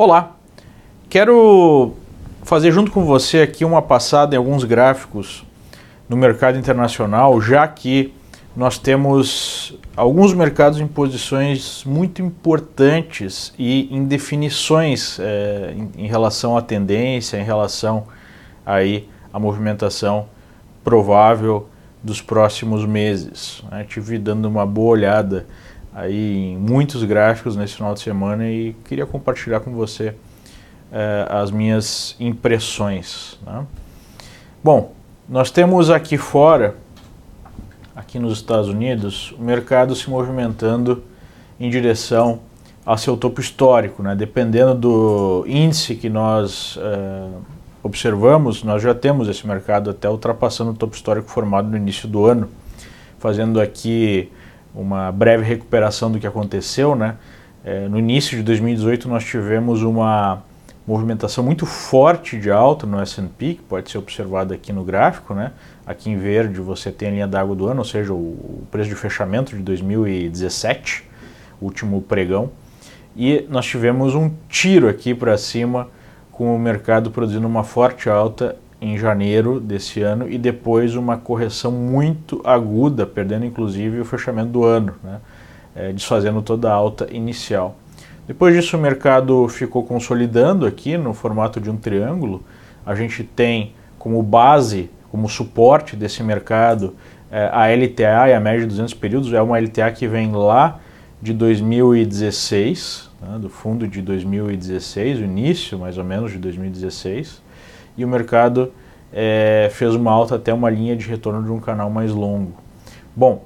Olá, quero fazer junto com você aqui uma passada em alguns gráficos no mercado internacional, já que nós temos alguns mercados em posições muito importantes e em definições em relação à tendência, em relação aí à movimentação provável dos próximos meses. Tive dando uma boa olhada aí em muitos gráficos nesse final de semana e queria compartilhar com você as minhas impressões. Bom, nós temos aqui fora, aqui nos Estados Unidos, o mercado se movimentando em direção ao seu topo histórico, Dependendo do índice que nós observamos, nós já temos esse mercado até ultrapassando o topo histórico formado no início do ano, fazendo aqui uma breve recuperação do que aconteceu, No início de 2018 nós tivemos uma movimentação muito forte de alta no S&P, que pode ser observado aqui no gráfico, Aqui em verde você tem a linha d'água do ano, ou seja, o preço de fechamento de 2017, último pregão, e nós tivemos um tiro aqui para cima com o mercado produzindo uma forte alta em janeiro desse ano e depois uma correção muito aguda, perdendo inclusive o fechamento do ano, desfazendo toda a alta inicial. Depois disso o mercado ficou consolidando aqui no formato de um triângulo. A gente tem como base, como suporte desse mercado, a LTA e a média de 200 períodos. É uma LTA que vem lá de 2016, do fundo de 2016, o início mais ou menos de 2016, e o mercado fez uma alta até uma linha de retorno de um canal mais longo. Bom,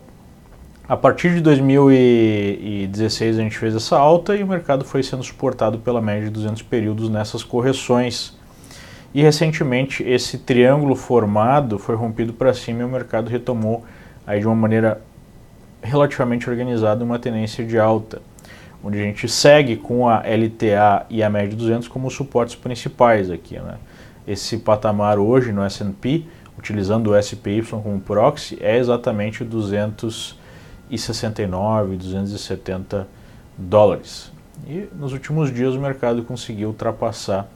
a partir de 2016 a gente fez essa alta e o mercado foi sendo suportado pela média de 200 períodos nessas correções. E recentemente esse triângulo formado foi rompido para cima e o mercado retomou aí de uma maneira relativamente organizada uma tendência de alta, onde a gente segue com a LTA e a média de 200 como suportes principais aqui, Esse patamar hoje no S&P, utilizando o SPY como proxy, é exatamente 269, 270 dólares. E nos últimos dias o mercado conseguiu ultrapassar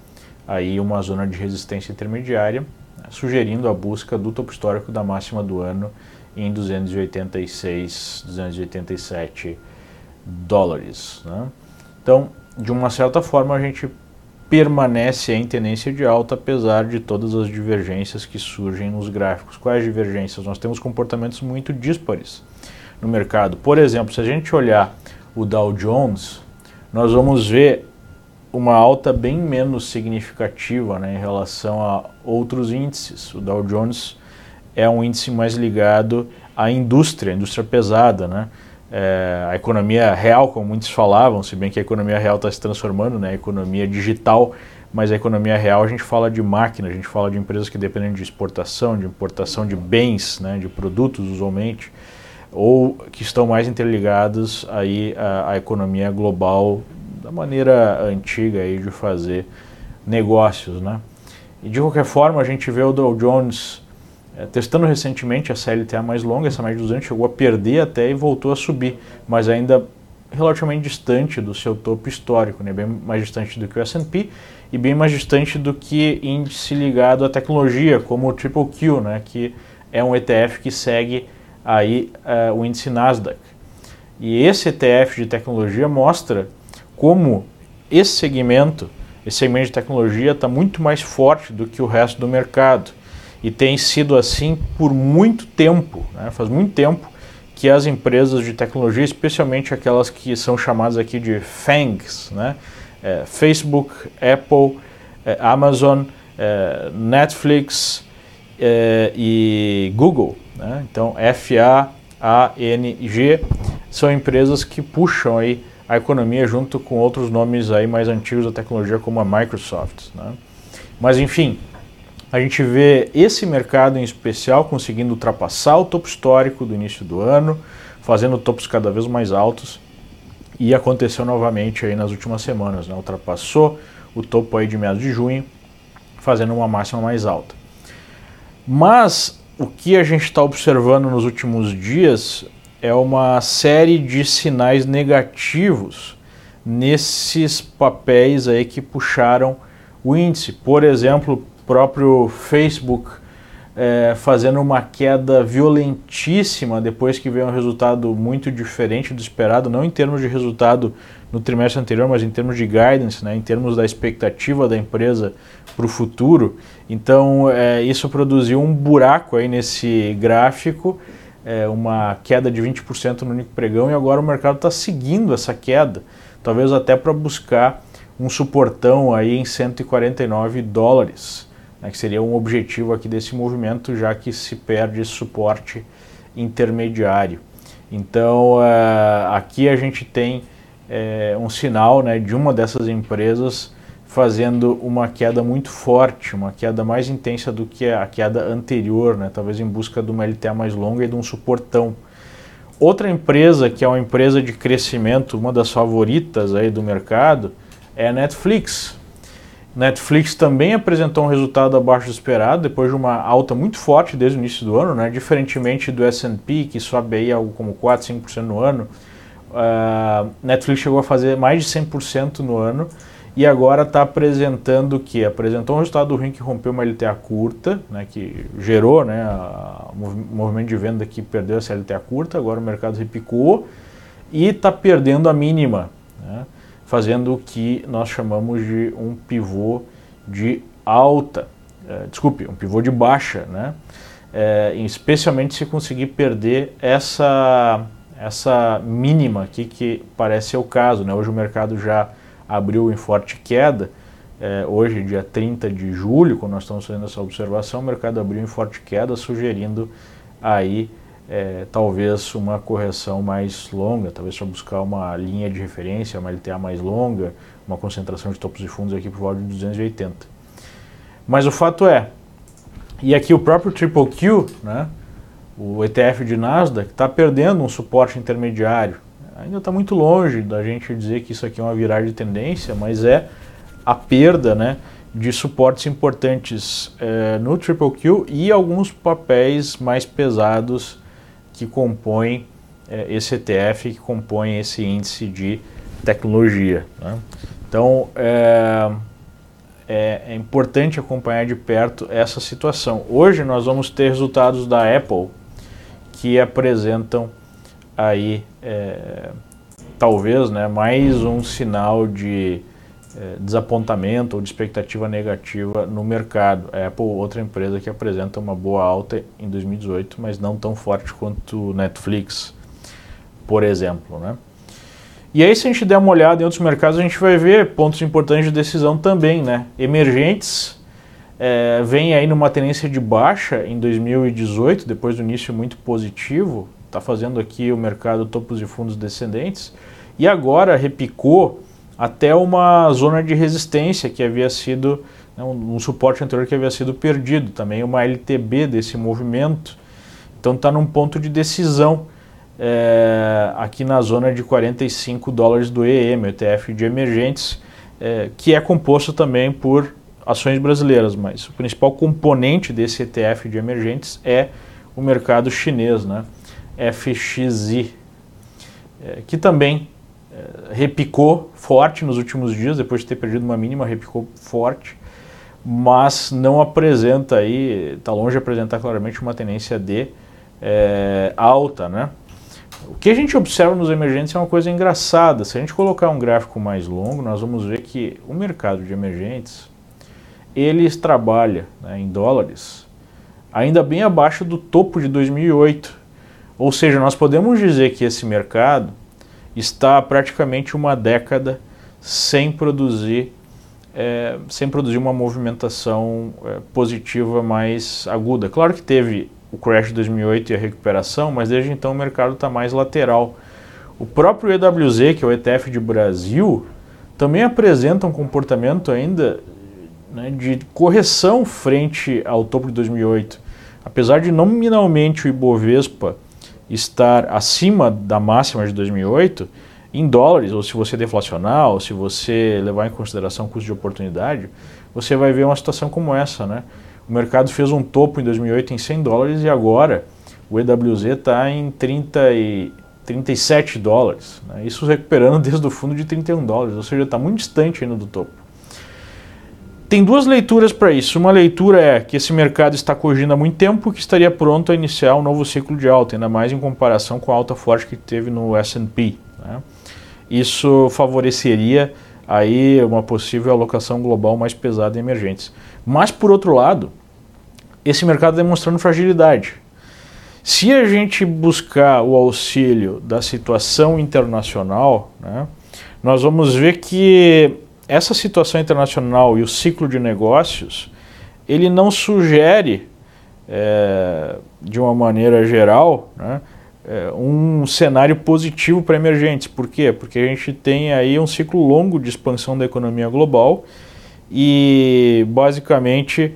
aí uma zona de resistência intermediária, sugerindo a busca do topo histórico da máxima do ano em 286, 287 dólares. Então, de uma certa forma, a gente permanece em tendência de alta, apesar de todas as divergências que surgem nos gráficos. Quais divergências? Nós temos comportamentos muito díspares no mercado. Por exemplo, se a gente olhar o Dow Jones, nós vamos ver uma alta bem menos significativa em relação a outros índices. O Dow Jones é um índice mais ligado à indústria pesada, a economia real, como muitos falavam, se bem que a economia real está se transformando, a economia digital, mas a economia real a gente fala de máquina, a gente fala de empresas que dependem de exportação, de importação de bens, de produtos usualmente, ou que estão mais interligados aí à economia global da maneira antiga aí de fazer negócios, E de qualquer forma a gente vê o Dow Jones testando recentemente essa LTA mais longa, essa média de 200, chegou a perder até e voltou a subir, mas ainda relativamente distante do seu topo histórico, bem mais distante do que o S&P e bem mais distante do que índice ligado à tecnologia, como o Triple Q, que é um ETF que segue aí o índice Nasdaq. E esse ETF de tecnologia mostra como esse segmento de tecnologia está muito mais forte do que o resto do mercado. E tem sido assim por muito tempo, Faz muito tempo que as empresas de tecnologia, especialmente aquelas que são chamadas aqui de FANGs, Facebook, Apple, Amazon, Netflix e Google, Então FAANG são empresas que puxam aí a economia junto com outros nomes aí mais antigos da tecnologia como a Microsoft, Mas enfim, a gente vê esse mercado em especial conseguindo ultrapassar o topo histórico do início do ano, fazendo topos cada vez mais altos, e aconteceu novamente aí nas últimas semanas, ultrapassou o topo aí de meados de junho, fazendo uma máxima mais alta. Mas o que a gente está observando nos últimos dias é uma série de sinais negativos nesses papéis aí que puxaram o índice. Por exemplo, o próprio Facebook fazendo uma queda violentíssima depois que veio um resultado muito diferente do esperado, não em termos de resultado no trimestre anterior, mas em termos de guidance, né, em termos da expectativa da empresa para o futuro. Então isso produziu um buraco aí nesse gráfico, uma queda de 20% no único pregão, e agora o mercado está seguindo essa queda, talvez até para buscar um suportão aí em $149, né, que seria um objetivo aqui desse movimento, já que se perde esse suporte intermediário. Então aqui a gente tem um sinal, né, de uma dessas empresas fazendo uma queda muito forte, uma queda mais intensa do que a queda anterior, né, talvez em busca de uma LTA mais longa e de um suportão. Outra empresa que é uma empresa de crescimento, uma das favoritas aí do mercado, é a Netflix. Netflix também apresentou um resultado abaixo do esperado, depois de uma alta muito forte desde o início do ano, né? Diferentemente do S&P, que sobe aí algo como 4, 5% no ano, Netflix chegou a fazer mais de 100% no ano, e agora está apresentando o que? Apresentou um resultado ruim que rompeu uma LTA curta, né, que gerou, né, o movimento de venda que perdeu essa LTA curta, agora o mercado repicou e está perdendo a mínima, né, fazendo o que nós chamamos de um pivô de alta, um pivô de baixa, né, especialmente se conseguir perder essa mínima aqui, que parece ser o caso, né. Hoje o mercado já abriu em forte queda, hoje dia 30 de julho, quando nós estamos fazendo essa observação, o mercado abriu em forte queda, sugerindo aí talvez uma correção mais longa, talvez para buscar uma linha de referência, uma LTA mais longa, uma concentração de topos e fundos aqui por volta de 280. Mas o fato e aqui o próprio Triple Q, né, o ETF de Nasdaq, está perdendo um suporte intermediário. Ainda está muito longe da gente dizer que isso aqui é uma viragem de tendência, mas a perda, né, de suportes importantes no Triple Q e alguns papéis mais pesados que compõem esse ETF, que compõem esse índice de tecnologia, né? Então é importante acompanhar de perto essa situação. Hoje nós vamos ter resultados da Apple que apresentam aí talvez, né, mais um sinal de desapontamento ou de expectativa negativa no mercado. A Apple, outra empresa que apresenta uma boa alta em 2018, mas não tão forte quanto Netflix, por exemplo, né? E aí, se a gente der uma olhada em outros mercados, a gente vai ver pontos importantes de decisão também, né? Emergentes vem aí numa tendência de baixa em 2018, depois do início muito positivo, está fazendo aqui o mercado topos e fundos descendentes, e agora repicou até uma zona de resistência que havia sido, né, um suporte anterior que havia sido perdido, também uma LTB desse movimento. Então está num ponto de decisão aqui na zona de $45 do EM, o ETF de emergentes, que é composto também por ações brasileiras, mas o principal componente desse ETF de emergentes é o mercado chinês, né? FXI, que também repicou forte nos últimos dias, depois de ter perdido uma mínima, repicou forte, mas não apresenta aí, está longe de apresentar claramente uma tendência de alta, né? O que a gente observa nos emergentes é uma coisa engraçada. Se a gente colocar um gráfico mais longo, nós vamos ver que o mercado de emergentes, eles trabalham, né, em dólares, ainda bem abaixo do topo de 2008. Ou seja, nós podemos dizer que esse mercado está praticamente uma década sem produzir uma movimentação positiva mais aguda. Claro que teve o crash de 2008 e a recuperação, mas desde então o mercado está mais lateral. O próprio EWZ, que é o ETF de Brasil, também apresenta um comportamento ainda, né, de correção frente ao topo de 2008. Apesar de nominalmente o Ibovespa estar acima da máxima de 2008, em dólares, ou se você deflacionar, ou se você levar em consideração o custo de oportunidade, você vai ver uma situação como essa, né? O mercado fez um topo em 2008 em $100 e agora o EWZ está em 37 dólares, né? Isso recuperando desde o fundo de 31 dólares, ou seja, está muito distante ainda do topo. Tem duas leituras para isso. Uma leitura é que esse mercado está corrigindo há muito tempo, que estaria pronto a iniciar um novo ciclo de alta, ainda mais em comparação com a alta forte que teve no S&P, né? Isso favoreceria aí uma possível alocação global mais pesada em emergentes. Mas, por outro lado, esse mercado demonstrando fragilidade. Se a gente buscar o auxílio da situação internacional, né, nós vamos ver que essa situação internacional e o ciclo de negócios, ele não sugere, de uma maneira geral, né, um cenário positivo para emergentes. Por quê? Porque a gente tem aí um ciclo longo de expansão da economia global e, basicamente,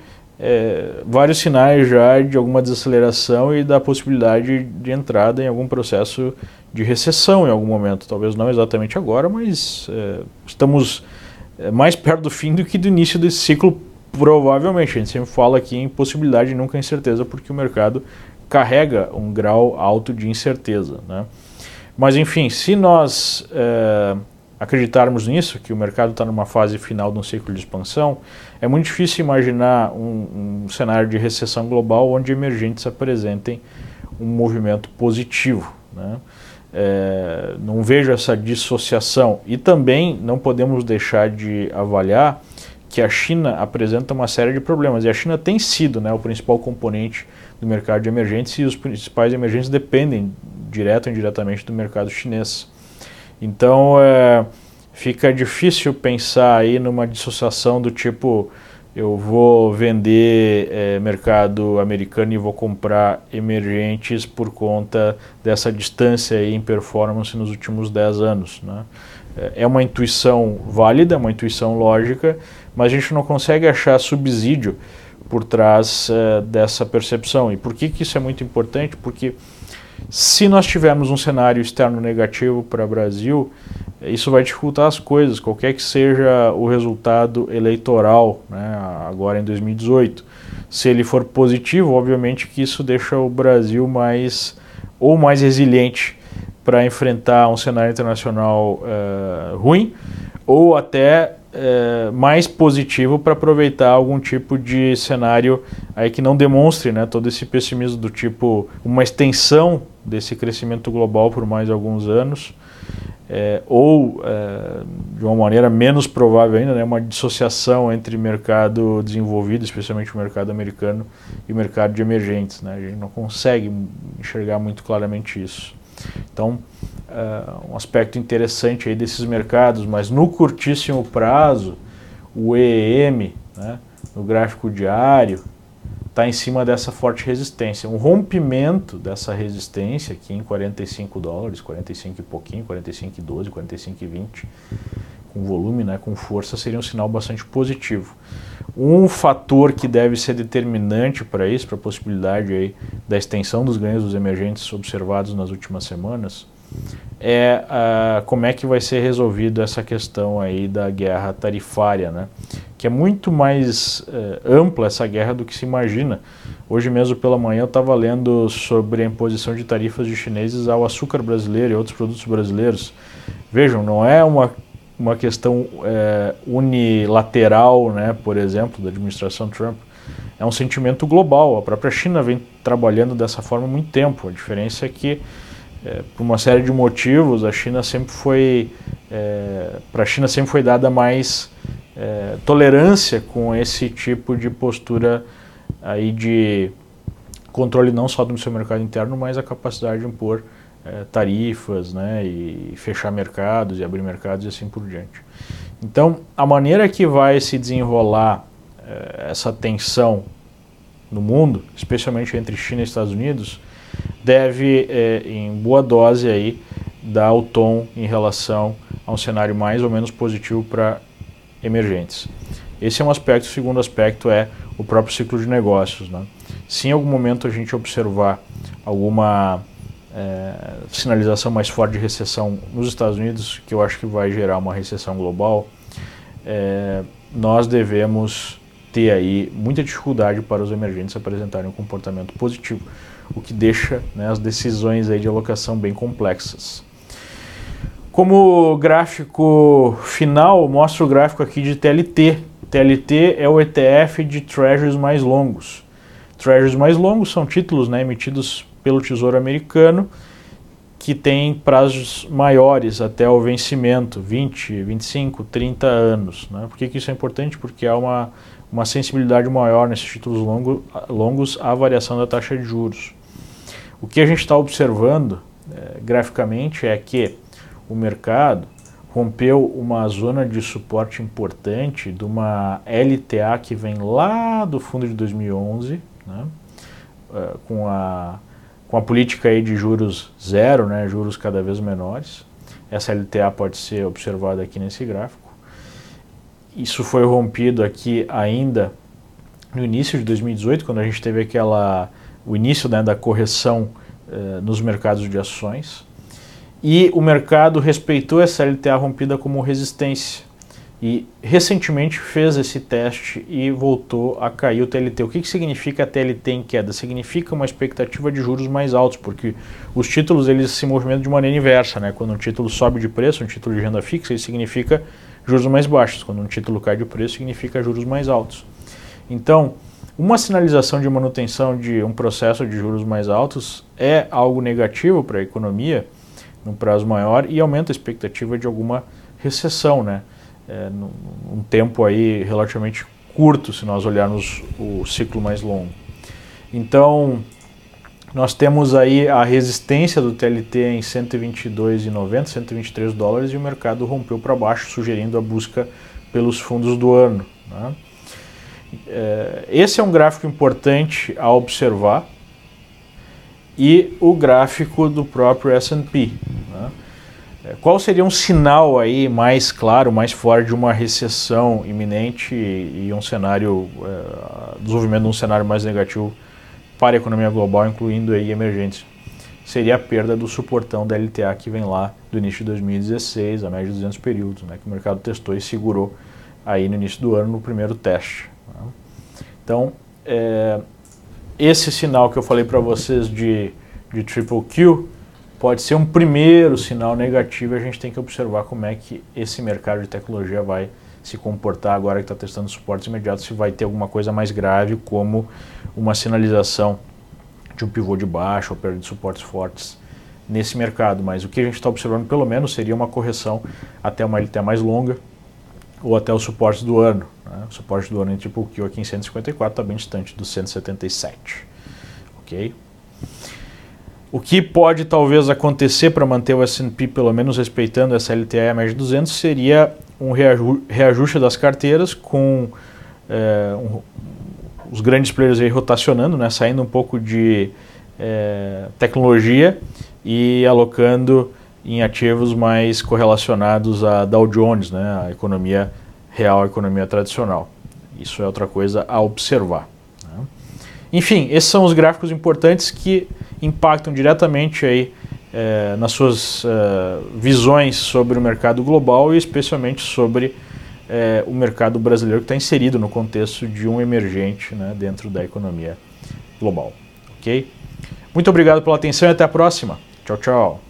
vários sinais já de alguma desaceleração e da possibilidade de entrada em algum processo de recessão em algum momento. Talvez não exatamente agora, mas estamos mais perto do fim do que do início desse ciclo, provavelmente. A gente sempre fala aqui em possibilidade e nunca em certeza, porque o mercado carrega um grau alto de incerteza, né? Mas enfim, se nós acreditarmos nisso, que o mercado está numa fase final de um ciclo de expansão, é muito difícil imaginar um cenário de recessão global onde emergentes apresentem um movimento positivo, né? Não vejo essa dissociação, e também não podemos deixar de avaliar que a China apresenta uma série de problemas, e a China tem sido, né, o principal componente do mercado de emergentes, e os principais emergentes dependem direto ou indiretamente do mercado chinês. Então fica difícil pensar aí numa dissociação do tipo, eu vou vender mercado americano e vou comprar emergentes por conta dessa distância aí em performance nos últimos 10 anos, né? É uma intuição válida, uma intuição lógica, mas a gente não consegue achar subsídio por trás dessa percepção. E por que isso é muito importante? Porque se nós tivermos um cenário externo negativo para o Brasil, isso vai dificultar as coisas, qualquer que seja o resultado eleitoral, né, agora em 2018. Se ele for positivo, obviamente que isso deixa o Brasil mais resiliente para enfrentar um cenário internacional ruim, ou até mais positivo para aproveitar algum tipo de cenário aí que não demonstre, né, todo esse pessimismo do tipo uma extensão desse crescimento global por mais alguns anos, ou de uma maneira menos provável ainda, né, uma dissociação entre mercado desenvolvido, especialmente o mercado americano, e o mercado de emergentes, né? A gente não consegue enxergar muito claramente isso. Então, um aspecto interessante aí desses mercados, mas no curtíssimo prazo, o EEM, né, no gráfico diário, está em cima dessa forte resistência. Um rompimento dessa resistência aqui em 45 dólares, 45 e pouquinho, 45,12, 45,20, com volume, né, com força, seria um sinal bastante positivo. Um fator que deve ser determinante para isso, para a possibilidade aí da extensão dos ganhos dos emergentes observados nas últimas semanas, é como é que vai ser resolvida essa questão aí da guerra tarifária, né? Que é muito mais ampla essa guerra do que se imagina. Hoje mesmo pela manhã eu estava lendo sobre a imposição de tarifas de chineses ao açúcar brasileiro e outros produtos brasileiros. Vejam, não é uma questão unilateral, né, por exemplo, da administração Trump. É um sentimento global. A própria China vem trabalhando dessa forma há muito tempo. A diferença é que, por uma série de motivos, para a China sempre foi dada mais tolerância com esse tipo de postura aí de controle não só do seu mercado interno, mas a capacidade de impor tarifas, né, e fechar mercados e abrir mercados e assim por diante. Então, a maneira que vai se desenrolar essa tensão no mundo, especialmente entre China e Estados Unidos, deve, em boa dose, aí, dar o tom em relação a um cenário mais ou menos positivo para emergentes. Esse é um aspecto. O segundo aspecto é o próprio ciclo de negócios, né? Se em algum momento a gente observar alguma sinalização mais forte de recessão nos Estados Unidos, que eu acho que vai gerar uma recessão global, nós devemos ter aí muita dificuldade para os emergentes apresentarem um comportamento positivo. o que deixa, né, as decisões aí de alocação bem complexas. Como gráfico final, mostro o gráfico aqui de TLT. TLT é o ETF de Treasuries mais longos. Treasuries mais longos são títulos, né, emitidos pelo Tesouro Americano, que tem prazos maiores até o vencimento, 20, 25, 30 anos. Né? Por que isso é importante? Porque há uma sensibilidade maior nesses títulos longos à variação da taxa de juros. O que a gente está observando graficamente é que o mercado rompeu uma zona de suporte importante de uma LTA que vem lá do fundo de 2011, né? com a política aí de juros zero, né, juros cada vez menores. Essa LTA pode ser observada aqui nesse gráfico. Isso foi rompido aqui ainda no início de 2018, quando a gente teve o início, né, da correção nos mercados de ações. E o mercado respeitou essa LTA rompida como resistência. E recentemente fez esse teste e voltou a cair o TLT. O que significa a TLT em queda? Significa uma expectativa de juros mais altos, porque os títulos eles se movimentam de maneira inversa, né? Quando um título sobe de preço, um título de renda fixa, isso significa juros mais baixos. Quando um título cai de preço, significa juros mais altos. Então, uma sinalização de manutenção de um processo de juros mais altos é algo negativo para a economia num prazo maior e aumenta a expectativa de alguma recessão, né? Num tempo aí relativamente curto, se nós olharmos o ciclo mais longo. Então, nós temos aí a resistência do TLT em 122,90, 123 dólares e o mercado rompeu para baixo, sugerindo a busca pelos fundos do ano. Né? Esse é um gráfico importante a observar e o gráfico do próprio S&P. Né? Qual seria um sinal aí mais claro, mais forte de uma recessão iminente e um cenário, desenvolvimento de um cenário mais negativo para a economia global, incluindo aí emergentes? Seria a perda do suportão da LTA que vem lá do início de 2016, a média de 200 períodos, né, que o mercado testou e segurou aí no início do ano no primeiro teste. Né? Então, esse sinal que eu falei para vocês de triple Q pode ser um primeiro sinal negativo e a gente tem que observar como é que esse mercado de tecnologia vai se comportar agora que está testando suportes imediatos, se vai ter alguma coisa mais grave, como uma sinalização de um pivô de baixo ou perda de suportes fortes nesse mercado. Mas o que a gente está observando, pelo menos, seria uma correção até uma LTA mais longa ou até os suportes do ano. Né? O suporte do ano em triple Q aqui em 154 está bem distante dos 177. Ok? O que pode talvez acontecer para manter o S&P pelo menos respeitando essa LTA e a média de 200 seria um reajuste das carteiras com os grandes players aí rotacionando, né, saindo um pouco de tecnologia e alocando em ativos mais correlacionados a Dow Jones, né, a economia real, a economia tradicional. Isso é outra coisa a observar. Né? Enfim, esses são os gráficos importantes que impactam diretamente aí, nas suas visões sobre o mercado global e especialmente sobre o mercado brasileiro que está inserido no contexto de um emergente, né, dentro da economia global. Ok? Muito obrigado pela atenção e até a próxima. Tchau, tchau.